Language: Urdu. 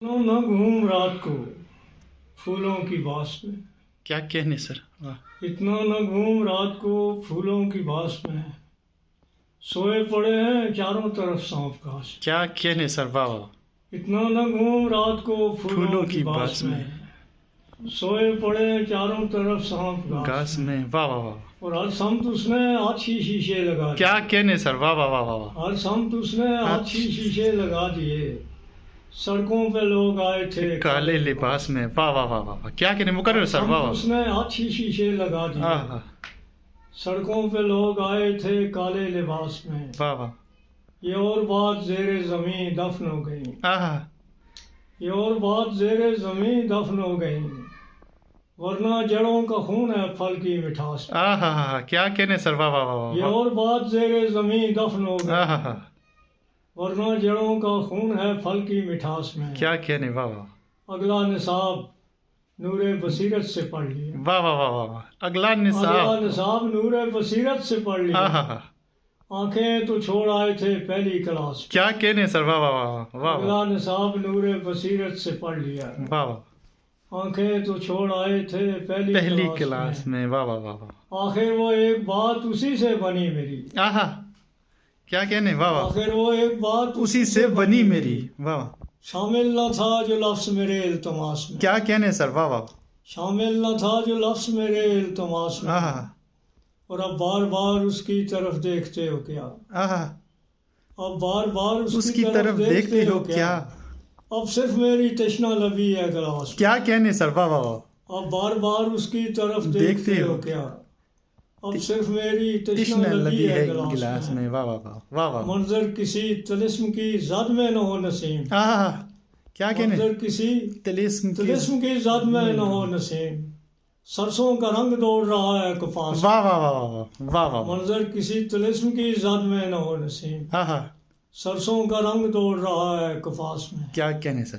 نہ گھوم رات کو پھولوں کی باس میں، کیا کہنے سر، واہ اتنا نہ گھوم رات کو پھولوں کی باس میں، سوئے پڑے ہیں چاروں طرف سانپ گھاس میں۔ کیا کہنے سر، واہ واہ اتنا نہ گھوم رات کو پھولوں کی باس میں، سوئے پڑے ہیں چاروں طرف سانپ گھاس میں، واہ واہ واہ اور ہر سمت اس نے آچھی شیشے لگا دیے۔ کیا کہنے سر، واہ واہ واہ واہ ہر سمت اس نے آچھی شیشے لگا دیے، سڑکوں پہ لوگ آئے تھے کالے لباس میں، واہ واہ واہ واہ کیا کہنے مقرر سر، واہ واہ اس نے آچھی شیشے لگا دیے، آہا سڑکوں پہ لوگ آئے تھے کالے لباس میں، واہ واہ یہ اور بات زیر زمین دفن ہو گئی، آہا یہ اور بات زیر زمین دفن ہو گئی، ورنہ جڑوں کا خون ہے پھل کی مٹھاس میں۔ آہا کیا کہنے سر، واہ واہ واہ یہ واہ اور بات زیر زمین دفن ہو گئی، آہا ورنہ جڑوں کا خون ہے پھل کی مٹھاس میں۔ کیا کہنے، واہ واہ اگلا نصاب نور بصیرت سے پڑھ لیا، واہ واہ واہ واہ اگلا اگلا نصاب نصاب نور بصیرت سے پڑھ لیا، آہا آنکھیں تو چھوڑ آئے تھے پہلی کلاس میں۔ کیا کہنے سر، واہ واہ واہ واہ اگلا نصاب نور بصیرت سے پڑھ لیا، واہ واہ آنکھیں تو چھوڑ آئے تھے پہلی کلاس میں، واہ واہ واہ واہ آخر وہ ایک بات اسی سے بنی میری، آہا کیا کہنے، واہ واہ آخر وہ ایک بات اسی سے بنی میری، واہ واہ شامل نہ تھا جو لفظ میرے التماس میں، کیا کہنے سر، واہ واہ شامل نہ تھا جو لفظ میرے التماس میں، آہا اور اب بار بار اس کی طرف دیکھتے ہو کیا، آہا اب بار بار اس کی طرف دیکھتے ہو کیا، اب صرف میری تشنا لبی ہے گلاس میں، کیا کہنے سر، واہ واہ واہ اب بار بار اس کی طرف دیکھتے ہو کیا، اب صرف میری تشنا لبی ہے گلاس میں، واہ واہ واہ واہ واہ منظر کسی طلسم کی زد میں نہ ہو نسیم، آہا کیا کہنے، منظر کسی طلسم کی، طلسم کی زد میں نہ ہو نسیم، سرسوں کا رنگ دوڑ رہا ہے کپاس میں، واہ واہ واہ واہ واہ واہ منظر کسی طلسم کی زد میں نہ ہو نسیم، آہا سرسوں کا رنگ دوڑ رہا ہے کپاس میں۔ کیا کہنے سر۔